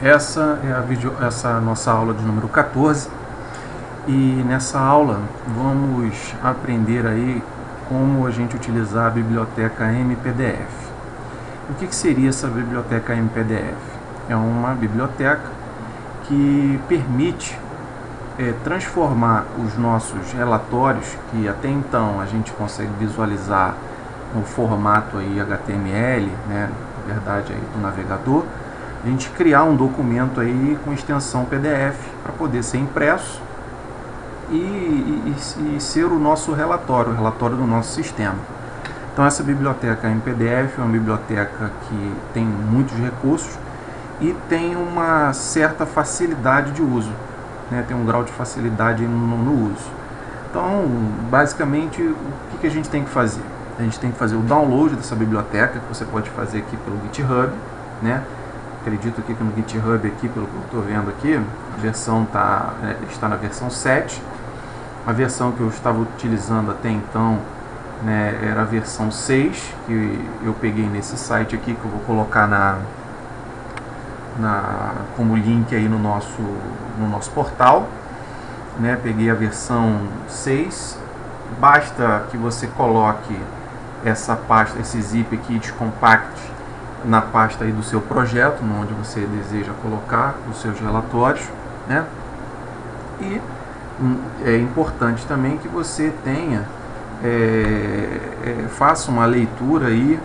Essa é essa nossa aula de número 14 e nessa aula vamos aprender aí como a gente utilizar a biblioteca MPDF. O que seria essa biblioteca MPDF? É uma biblioteca que permite transformar os nossos relatórios, que até então a gente consegue visualizar no formato aí HTML, né, na verdade aí do navegador, a gente criar um documento aí com extensão PDF para poder ser impresso e ser o nosso relatório, o relatório do nosso sistema. Então essa biblioteca MPDF é uma biblioteca que tem muitos recursos e tem uma certa facilidade de uso, né? Tem um grau de facilidade no uso. Então, basicamente, o que a gente tem que fazer? A gente tem que fazer o download dessa biblioteca, que você pode fazer aqui pelo GitHub, né? Acredito aqui que no GitHub, aqui, pelo que eu estou vendo aqui, a versão está na versão 7. A versão que eu estava utilizando até então, né, era a versão 6, que eu peguei nesse site aqui, que eu vou colocar como link aí no nosso portal, né? Peguei a versão 6. Basta que você coloque essa pasta, esse zip aqui de compact na pasta aí do seu projeto, onde você deseja colocar os seus relatórios, né? E é importante também que você tenha faça uma leitura aí,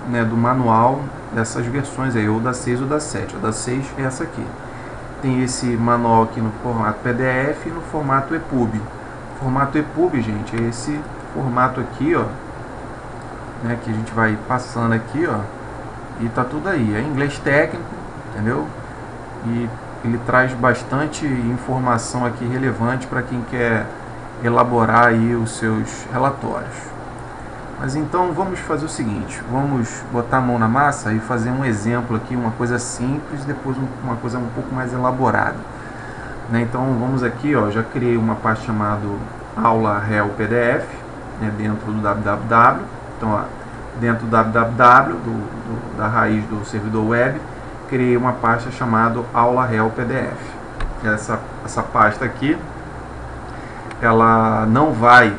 né, do manual dessas versões aí, ou da 6 ou da 7. A da 6 é essa aqui. Tem esse manual aqui no formato PDF e no formato EPUB. O formato EPUB, gente, é esse formato aqui, ó, né, que a gente vai passando aqui, ó, e tá tudo aí. É inglês técnico, entendeu? E ele traz bastante informação aqui relevante para quem quer elaborar aí os seus relatórios. Mas então vamos fazer o seguinte, vamos botar a mão na massa e fazer um exemplo aqui, uma coisa simples, depois uma coisa um pouco mais elaborada, né? Então vamos aqui, ó, já criei uma pasta chamada aula real PDF, né, dentro do www. Então, ó, dentro do www, da raiz do servidor web, criei uma pasta chamada aula real PDF. Essa pasta aqui, ela não vai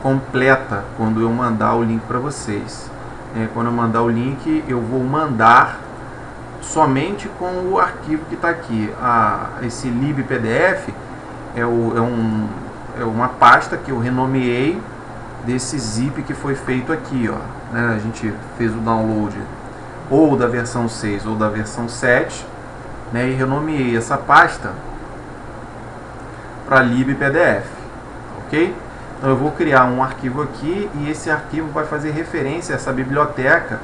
completa quando eu mandar o link para vocês. Quando eu mandar o link, eu vou mandar somente com o arquivo que está aqui. Esse libpdf é uma pasta que eu renomeei desse zip que foi feito aqui, ó, né? A gente fez o download ou da versão 6 ou da versão 7, né? E renomeei essa pasta para libpdf, ok? Então eu vou criar um arquivo aqui e esse arquivo vai fazer referência a essa biblioteca,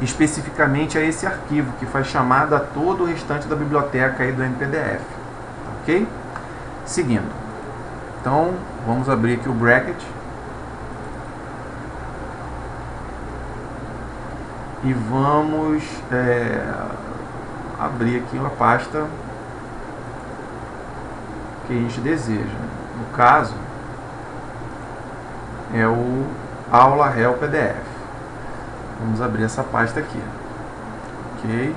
especificamente a esse arquivo que faz chamada a todo o restante da biblioteca aí do MPDF, ok? Seguindo, então vamos abrir aqui o bracket e vamos abrir aqui uma pasta que a gente deseja. No caso, é o aula real PDF. Vamos abrir essa pasta aqui, ok?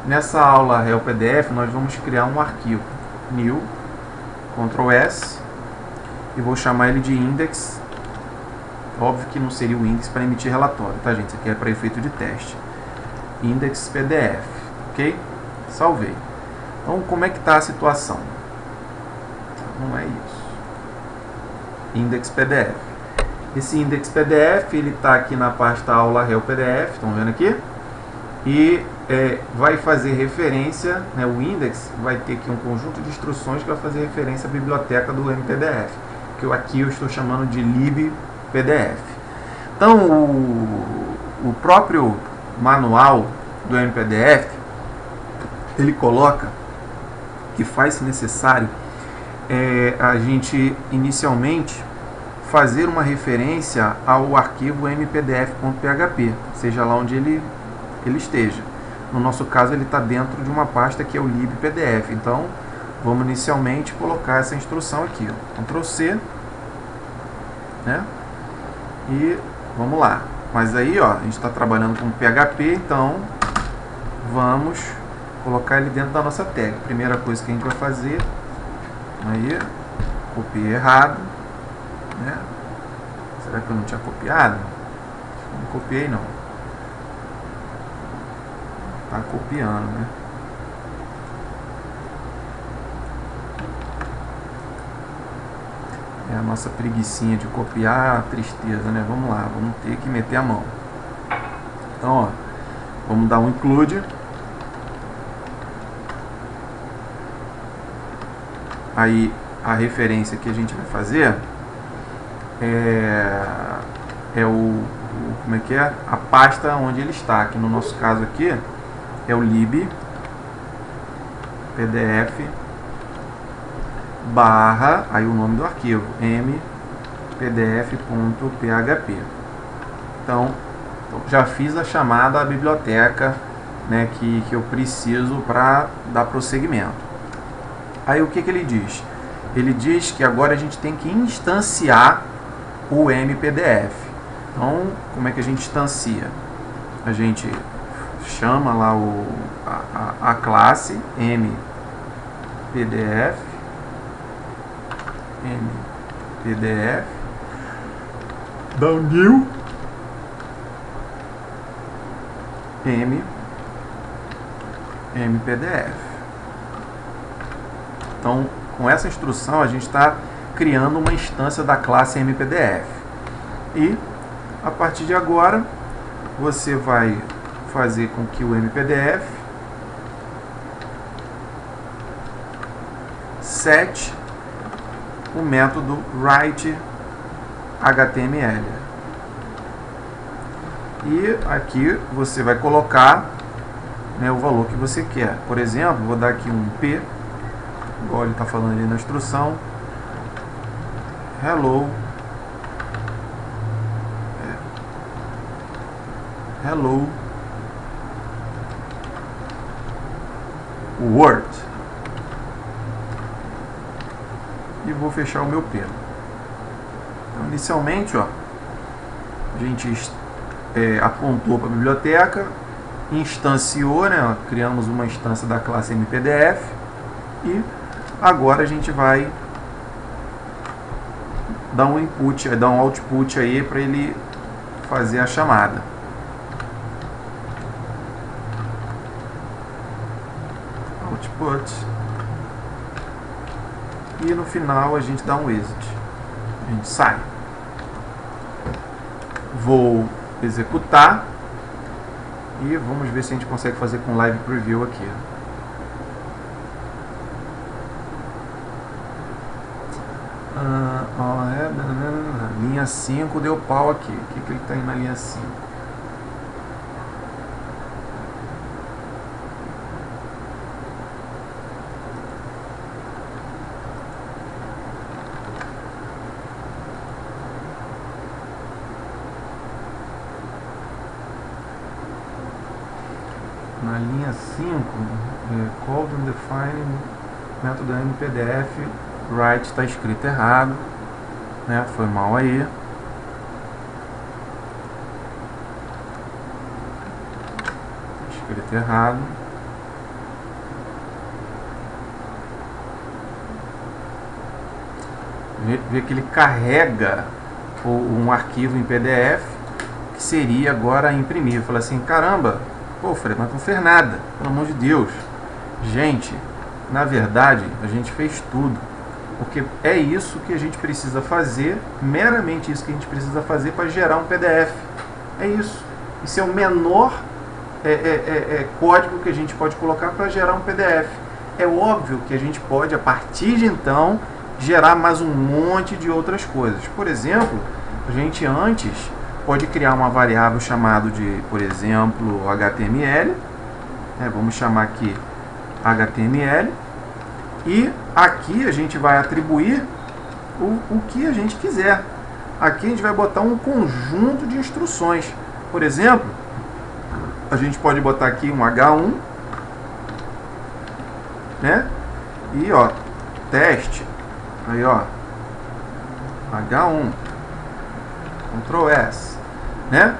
Nessa aula real PDF nós vamos criar um arquivo new, Ctrl S, e vou chamar ele de index. Óbvio que não seria o index para emitir relatório, tá, gente? Isso aqui é para efeito de teste. Index PDF, ok? Salvei. Então, como é que está a situação? Não é isso. Index PDF. Esse index PDF, ele está aqui na pasta aula real PDF, estão vendo aqui? E vai fazer referência, né, o index vai ter aqui um conjunto de instruções que vai fazer referência à biblioteca do MPDF, que aqui eu estou chamando de libpdf. Então, o próprio manual do MPDF, ele coloca que faz-se necessário a gente inicialmente fazer uma referência ao arquivo mpdf.php, seja lá onde ele esteja. No nosso caso, ele está dentro de uma pasta que é o libpdf. Então, vamos inicialmente colocar essa instrução aqui, ó. Ctrl C, né? E vamos lá. Mas aí, ó, a gente está trabalhando com PHP, então vamos colocar ele dentro da nossa tag. Primeira coisa que a gente vai fazer, aí, copiei errado, né? Será que eu não tinha copiado? Não copiei não. Tá copiando, né? É a nossa preguicinha de copiar, a tristeza, né? Vamos lá, vamos ter que meter a mão. Então, ó, vamos dar um include. Aí, a referência que a gente vai fazer é como é que é? A pasta onde ele está, que no nosso caso aqui é o lib pdf barra, aí o nome do arquivo, mpdf.php. Então, já fiz a chamada à biblioteca, né, que eu preciso para dar prosseguimento. Aí o que ele diz? Ele diz que agora a gente tem que instanciar o mpdf. Então, como é que a gente instancia? A gente chama lá a classe mpdf, dá um new mpdf. Então, com essa instrução, a gente está criando uma instância da classe mpdf. E, a partir de agora, você vai fazer com que o mpdf set o método write.html. E aqui você vai colocar, né, o valor que você quer. Por exemplo, vou dar aqui um P, igual ele está falando ali na instrução. Hello. Hello World. E vou fechar o meu P. Então, inicialmente, ó, a gente apontou para a biblioteca, instanciou, né, ó, criamos uma instância da classe mpdf e agora a gente vai dar um input, dar um output aí para ele fazer a chamada. Output. E no final a gente dá um exit. A gente sai. Vou executar e vamos ver se a gente consegue fazer com live preview aqui. Linha 5 deu pau aqui. O que ele está aí na linha 5? Na linha 5, called and defined método mpdf write está escrito errado, né? Foi mal aí. Escrito errado. Vê que ele carrega um arquivo em PDF que seria agora imprimir. Fala assim, caramba, pô, Fred, mas não fez nada, pelo amor de Deus. Gente, na verdade, a gente fez tudo. Porque é isso que a gente precisa fazer, meramente isso que a gente precisa fazer para gerar um PDF. É isso. Isso é o menor código que a gente pode colocar para gerar um PDF. É óbvio que a gente pode, a partir de então, gerar mais um monte de outras coisas. Por exemplo, a gente antes pode criar uma variável chamada de, por exemplo, HTML. Vamos chamar aqui HTML. E aqui a gente vai atribuir o que a gente quiser. Aqui a gente vai botar um conjunto de instruções. Por exemplo, a gente pode botar aqui um H1, né? E ó, teste. Aí ó, H1, Ctrl S, né?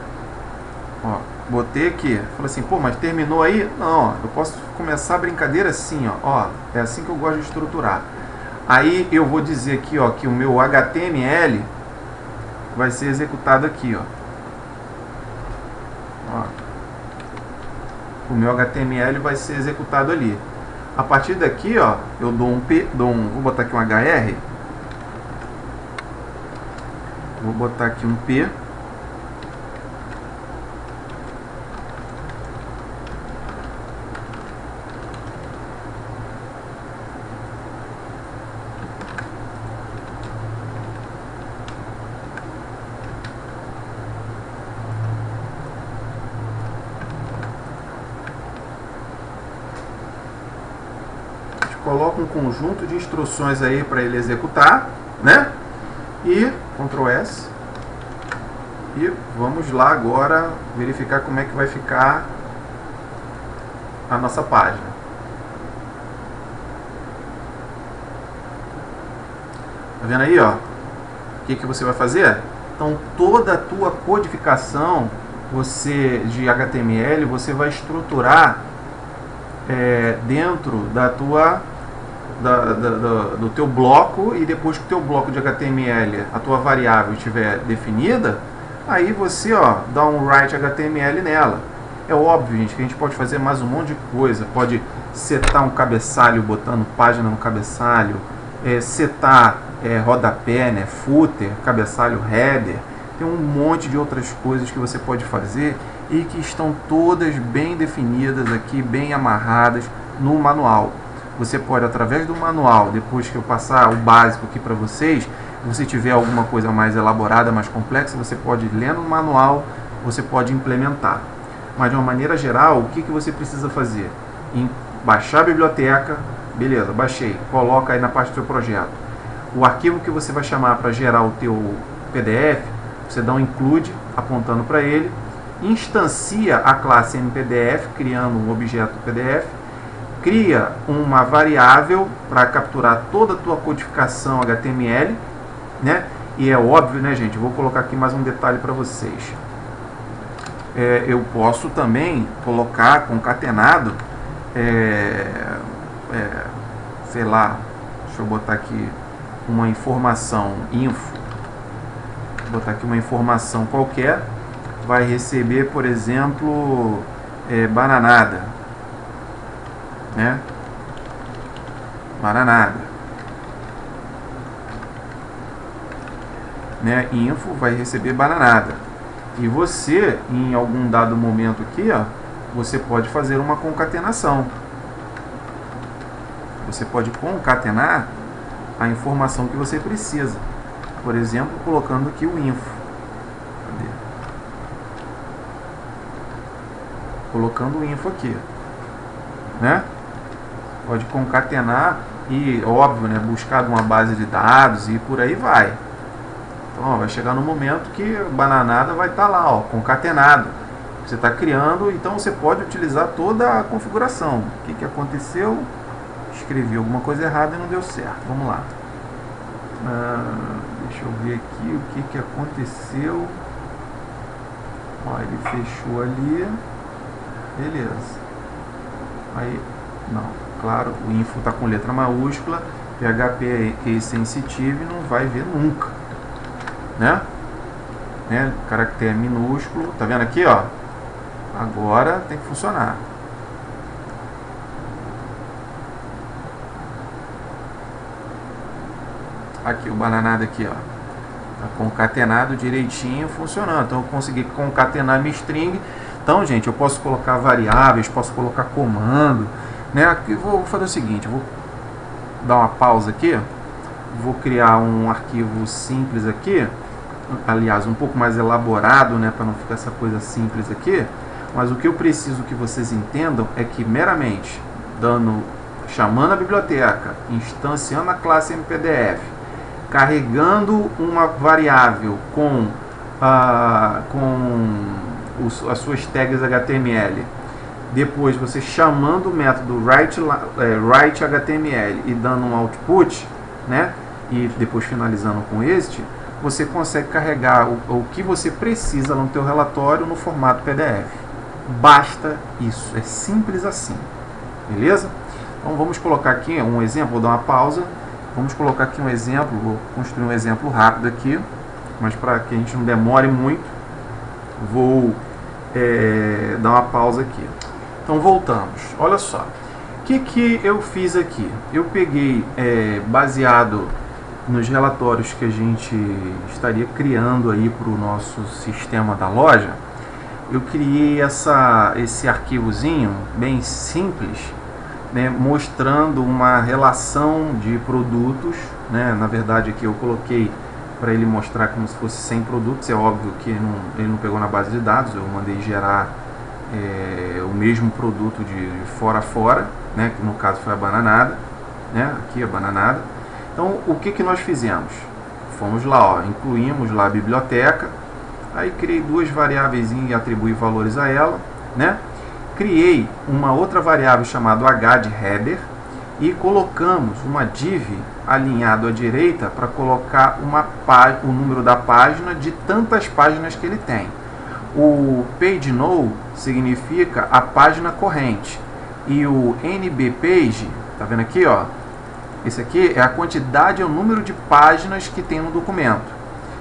Ó, botei aqui. Falei assim, pô, mas terminou aí? Não, ó, eu posso começar a brincadeira assim, ó, é assim que eu gosto de estruturar. Aí eu vou dizer aqui, ó, que o meu HTML vai ser executado aqui, ó. O meu HTML vai ser executado ali. A partir daqui, ó, eu dou um P, vou botar aqui um HR. Vou botar aqui um P. Coloca um conjunto de instruções aí para ele executar, né? E Ctrl S. E vamos lá agora verificar como é que vai ficar a nossa página. Tá vendo aí, ó? O que você vai fazer? Então, toda a tua codificação de HTML, você vai estruturar dentro da tua do teu bloco, e depois que o teu bloco de HTML, a tua variável estiver definida, aí você, ó, dá um write HTML nela. É óbvio, gente, que a gente pode fazer mais um monte de coisa. Pode setar um cabeçalho botando página no cabeçalho, setar rodapé, né, footer, cabeçalho, header. Tem um monte de outras coisas que você pode fazer e que estão todas bem definidas aqui, bem amarradas no manual. Você pode, através do manual, depois que eu passar o básico aqui para vocês, se você tiver alguma coisa mais elaborada, mais complexa, você pode ir lendo o manual, você pode implementar. Mas de uma maneira geral, o que você precisa fazer? Baixar a biblioteca, beleza, baixei, coloca aí na parte do seu projeto. O arquivo que você vai chamar para gerar o teu PDF, você dá um include, apontando para ele, instancia a classe MPDF, criando um objeto PDF, cria uma variável para capturar toda a tua codificação HTML, né? E é óbvio, né, gente? Eu vou colocar aqui mais um detalhe para vocês. Eu posso também colocar concatenado, sei lá, deixa eu botar aqui uma informação info, vou botar aqui uma informação qualquer, vai receber, por exemplo, bananada, né? Bananada, né? Info vai receber bananada. E você, em algum dado momento aqui, ó, você pode fazer uma concatenação. Você pode concatenar a informação que você precisa. Por exemplo, colocando aqui o info. Cadê? Colocando o info aqui, né? Pode concatenar e, óbvio, né, buscar uma base de dados e por aí vai. Então, ó, vai chegar no momento que a bananada vai estar lá, ó, concatenado. Você está criando, então você pode utilizar toda a configuração. O que aconteceu? Escrevi alguma coisa errada e não deu certo. Vamos lá. Deixa eu ver aqui o que aconteceu. Ó, ele fechou ali. Beleza. Aí, não. Claro, o info está com letra maiúscula. PHP Case Sensitive não vai ver nunca, né? Caractere minúsculo. Tá vendo aqui, ó? Agora tem que funcionar. Aqui o bananada aqui, ó, tá concatenado direitinho, funcionando. Então eu consegui concatenar minha string. Então, gente, eu posso colocar variáveis, posso colocar comando, né? Aqui vou fazer o seguinte, vou dar uma pausa aqui, vou criar um arquivo simples aqui, aliás, um pouco mais elaborado, né, para não ficar essa coisa simples aqui. Mas o que eu preciso que vocês entendam é que meramente chamando a biblioteca, instanciando a classe MPDF, carregando uma variável com as suas tags HTML, depois você chamando o método write HTML e dando um output, né, e depois finalizando com este, você consegue carregar o que você precisa no teu relatório no formato PDF. Basta isso, é simples assim. beleza? Então vamos colocar aqui um exemplo, vou dar uma pausa, vamos colocar aqui um exemplo, vou construir um exemplo rápido aqui, mas para que a gente não demore muito, vou dar uma pausa aqui. Então voltamos, olha só, o que eu fiz aqui? Eu peguei, baseado nos relatórios que a gente estaria criando aí para o nosso sistema da loja, eu criei esse arquivozinho bem simples, né, mostrando uma relação de produtos, né, na verdade aqui eu coloquei para ele mostrar como se fosse 100 produtos, é óbvio que ele não pegou na base de dados, eu mandei gerar o mesmo produto de fora a fora, né, que no caso foi a bananada, né, aqui a bananada. Então o que nós fizemos? Fomos lá, ó, incluímos lá a biblioteca, aí criei duas variáveis e atribuí valores a ela, né? Criei uma outra variável chamada h de header e colocamos uma div alinhado à direita para colocar o número da página de tantas páginas que ele tem. O page no significa a página corrente e o nbpage, tá vendo aqui, ó? Esse aqui é a quantidade, é o número de páginas que tem no documento.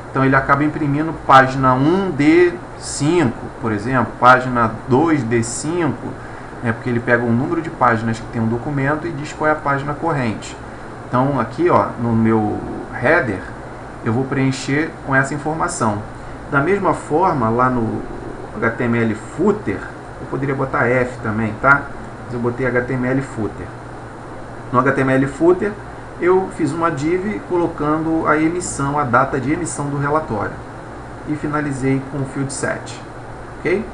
Então ele acaba imprimindo página 1D5, por exemplo, página 2D5, porque ele pega o número de páginas que tem um documento e diz qual é a página corrente. Então aqui, ó, no meu header, eu vou preencher com essa informação. Da mesma forma, lá no HTML footer, eu poderia botar F também, tá? Mas eu botei HTML footer. No HTML footer, eu fiz uma div colocando a emissão, a data de emissão do relatório. E finalizei com o field set. Ok?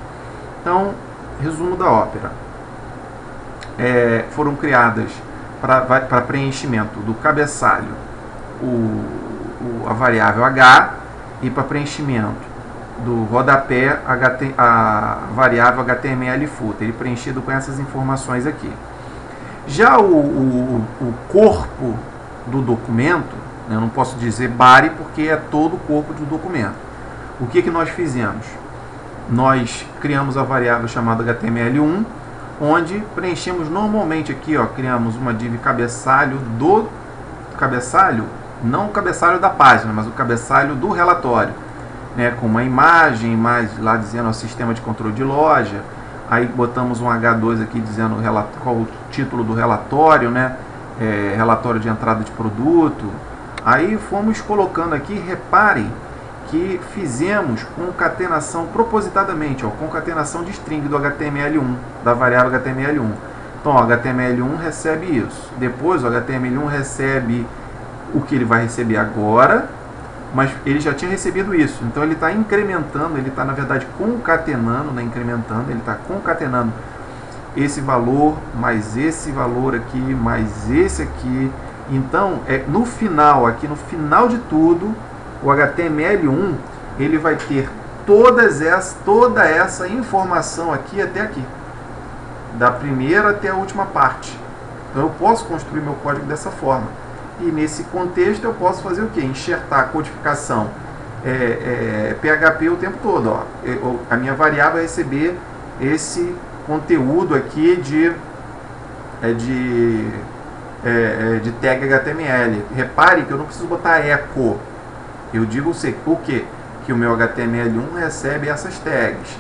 Então, resumo da ópera. Foram criadas para preenchimento do cabeçalho a variável H e para preenchimento do rodapé a variável HTML footer. Ele preenchido com essas informações aqui. Já o corpo do documento, né, eu não posso dizer body porque é todo o corpo do documento. O que nós fizemos? Nós criamos a variável chamada HTML1, onde preenchemos normalmente aqui, ó, criamos uma div cabeçalho do cabeçalho, não o cabeçalho da página, mas o cabeçalho do relatório, né, com uma imagem, mais lá dizendo o sistema de controle de loja. Aí botamos um H2 aqui dizendo qual o título do relatório, né? Relatório de entrada de produto. Aí fomos colocando aqui, reparem que fizemos concatenação propositadamente, ó, concatenação de string do HTML1, da variável HTML1. Então, ó, HTML1 recebe isso. Depois o HTML1 recebe o que ele vai receber agora, mas ele já tinha recebido isso. Então ele está incrementando, ele está na verdade concatenando, né, incrementando, ele está concatenando esse valor, mais esse valor aqui, mais esse aqui. Então, no final, aqui no final de tudo, o HTML1 ele vai ter toda essa informação aqui até aqui, da primeira até a última parte. Então eu posso construir meu código dessa forma. E nesse contexto eu posso fazer o que? Enxertar a codificação PHP o tempo todo. Ó. A minha variável vai receber esse conteúdo aqui de tag HTML. Repare que eu não preciso botar echo. Eu digo o que? Que o meu HTML1 recebe essas tags,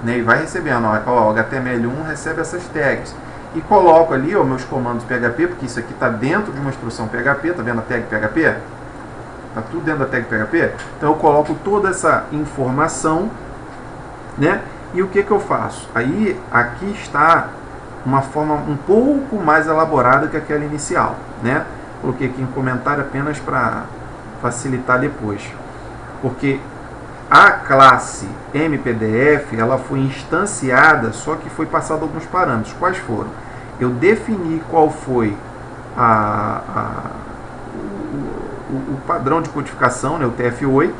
né? E vai recebendo, ó, o HTML1 recebe essas tags. E coloco ali os meus comandos PHP, porque isso aqui está dentro de uma instrução PHP, está vendo a tag PHP? Está tudo dentro da tag PHP. Então eu coloco toda essa informação, né? E o que eu faço? Aí aqui está uma forma um pouco mais elaborada que aquela inicial, né? Coloquei aqui em comentário apenas para facilitar depois. Porque a classe MPDF ela foi instanciada, só que foi passado alguns parâmetros. Quais foram? Eu defini qual foi o padrão de codificação, né, o TF8,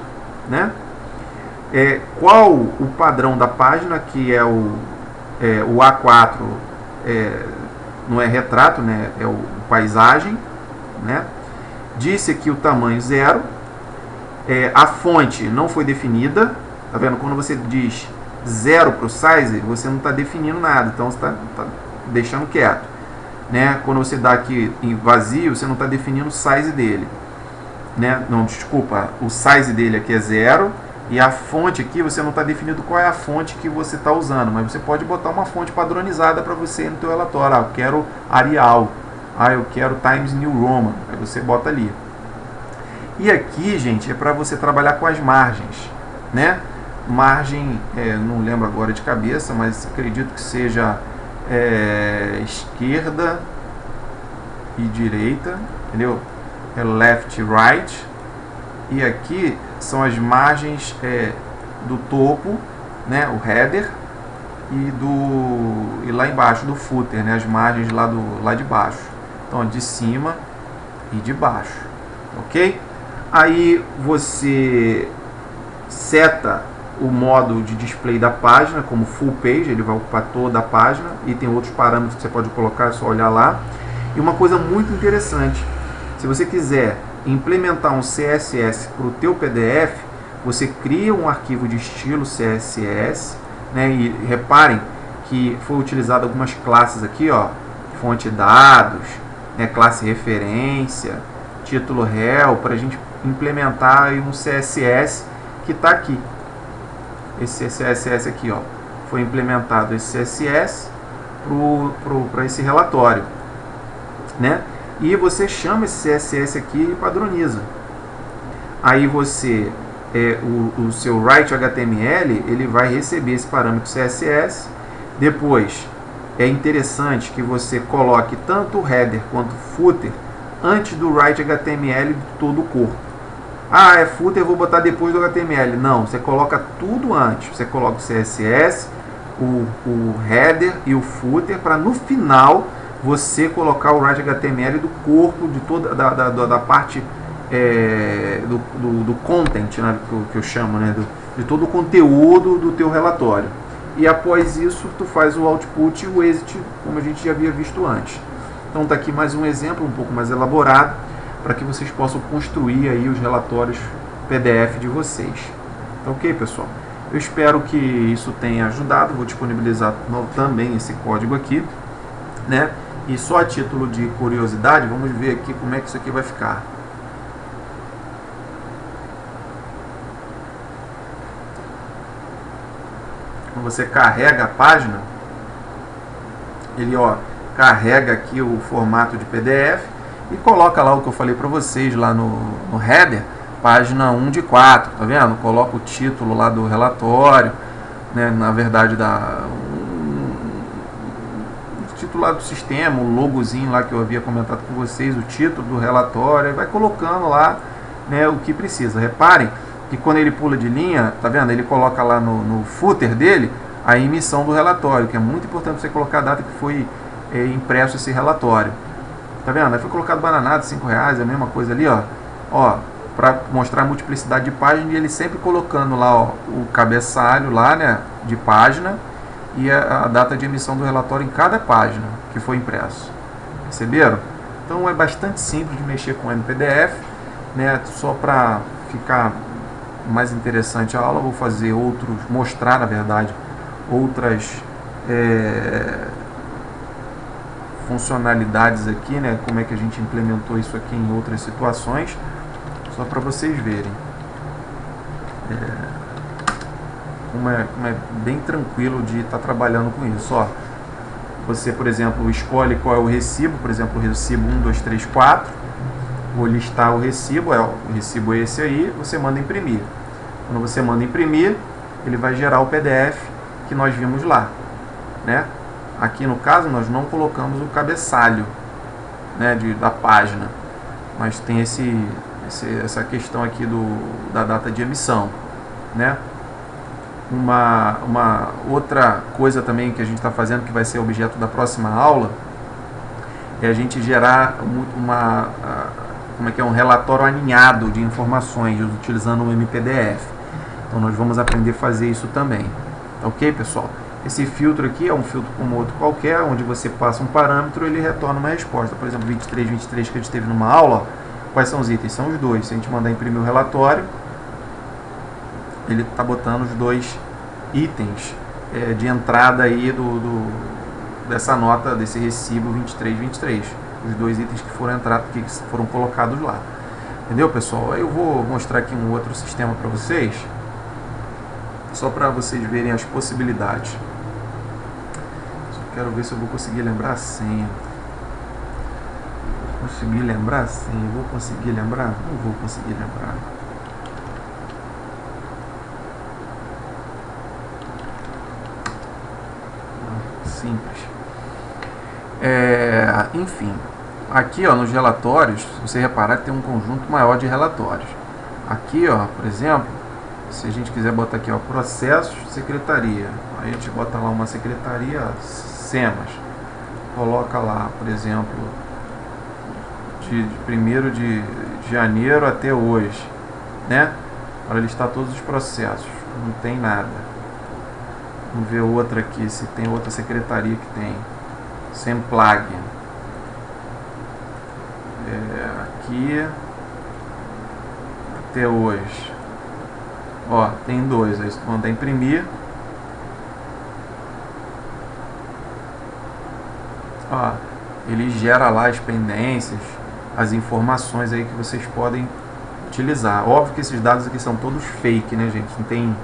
né? Qual o padrão da página, que é o A4, não é retrato, né, é o paisagem, né? Disse aqui o tamanho 0. A fonte não foi definida, tá vendo? Quando você diz 0 para o size, você não está definindo nada, então você está deixando quieto. né? Quando você dá aqui em vazio, você não está definindo o size dele, né? Não, desculpa, o size dele aqui é 0 e a fonte aqui você não está definindo qual é a fonte que você está usando, mas você pode botar uma fonte padronizada para você no teu relatório. Eu quero Arial, eu quero Times New Roman, aí você bota ali. E aqui, gente, é para você trabalhar com as margens, né? Margem, não lembro agora de cabeça, mas acredito que seja esquerda e direita, entendeu? Left e right. E aqui são as margens do topo, né? O header e lá embaixo do footer, né? As margens lá de baixo. Então, de cima e de baixo, ok? Aí você seta o modo de display da página como full page, ele vai ocupar toda a página, e tem outros parâmetros que você pode colocar, é só olhar lá. E uma coisa muito interessante, se você quiser implementar um CSS para o teu PDF, você cria um arquivo de estilo CSS, né? E reparem que foi utilizado algumas classes aqui, ó, fonte dados, né? Classe referência, título réu, para a gente implementar aí um CSS que está aqui. Esse CSS aqui, ó, foi implementado esse CSS para esse relatório, né? E você chama esse CSS aqui e padroniza. Aí você, o seu write HTML, ele vai receber esse parâmetro CSS. Depois, é interessante que você coloque tanto o header quanto o footer antes do write HTML de todo o corpo. É footer, eu vou botar depois do HTML. Não, você coloca tudo antes. Você coloca o CSS, o header e o footer, para no final você colocar o write HTML do corpo, de toda da parte do content, né, que eu chamo, né, de todo o conteúdo do teu relatório. E após isso, tu faz o output e o exit, como a gente já havia visto antes. Então está aqui mais um exemplo, um pouco mais elaborado, para que vocês possam construir aí os relatórios PDF de vocês. Ok, pessoal? Eu espero que isso tenha ajudado. Vou disponibilizar também esse código aqui, né? E só a título de curiosidade, vamos ver aqui como é que isso aqui vai ficar. Quando você carrega a página, ele, ó, carrega aqui o formato de PDF e coloca lá o que eu falei para vocês lá no header, página 1 de 4, tá vendo? Coloca o título lá do relatório, né? Na verdade, o título lá do sistema, o logozinho lá que eu havia comentado com vocês, o título do relatório, vai colocando lá, né, o que precisa. Reparem que quando ele pula de linha, tá vendo? Ele coloca lá no footer dele a emissão do relatório, que é muito importante você colocar a data que foi impresso esse relatório. Tá vendo? Aí foi colocado bananado, R$5, a mesma coisa ali, ó, para mostrar a multiplicidade de páginas, e ele sempre colocando lá, ó, o cabeçalho lá, né, de página, e a data de emissão do relatório em cada página que foi impresso. Perceberam? Então é bastante simples de mexer com o MPDF, né? Só para ficar mais interessante a aula, eu vou mostrar, na verdade, outras funcionalidades aqui, né? Como é que a gente implementou isso aqui em outras situações, só para vocês verem. Como é bem tranquilo de estar trabalhando com isso. Ó, você, por exemplo, escolhe qual é o recibo, por exemplo, o recibo 1, 2, 3, 4. Vou listar o recibo, o recibo é esse aí, você manda imprimir. Quando você manda imprimir, ele vai gerar o PDF que nós vimos lá, né? Aqui no caso nós não colocamos o cabeçalho, né, da página, mas tem essa questão aqui da data de emissão, né? Uma outra coisa também que a gente está fazendo, que vai ser objeto da próxima aula, é a gente gerar um relatório alinhado de informações utilizando o MPDF. Então nós vamos aprender a fazer isso também. Ok, pessoal? Esse filtro aqui é um filtro como outro qualquer, onde você passa um parâmetro e ele retorna uma resposta. Por exemplo, 23, 23 que a gente teve numa aula, ó, quais são os itens? São os dois. Se a gente mandar imprimir o relatório, ele está botando os dois itens de entrada aí dessa nota, desse recibo 2323, os dois itens que foram entrados, que foram colocados lá. Entendeu, pessoal? Eu vou mostrar aqui um outro sistema para vocês, só para vocês verem as possibilidades. Só quero ver se eu vou conseguir lembrar a senha. Conseguir lembrar a senha? Vou conseguir lembrar? Não vou conseguir lembrar. Simples. Enfim, aqui ó, nos relatórios, se você reparar, tem um conjunto maior de relatórios. Aqui ó, por exemplo, se a gente quiser botar aqui ó, processos, secretaria, aí a gente bota lá uma secretaria, SEMAS, coloca lá, por exemplo, de 1º de janeiro até hoje, né, para listar todos os processos. Não tem nada. Vamos ver outra aqui, se tem outra secretaria que tem. Semplag. Aqui até hoje. Ó, tem dois. Aí você manda imprimir. Ó, ele gera lá as pendências, as informações aí que vocês podem utilizar. Óbvio que esses dados aqui são todos fake, né, gente? Não tem...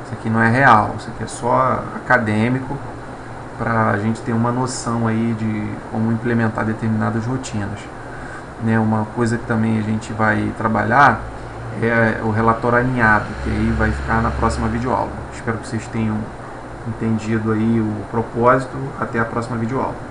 Isso aqui não é real, isso aqui é só acadêmico, para a gente ter uma noção aí de como implementar determinadas rotinas. Né, uma coisa que também a gente vai trabalhar é o relatório alinhado, que aí vai ficar na próxima videoaula. Espero que vocês tenham entendido aí o propósito. Até a próxima videoaula.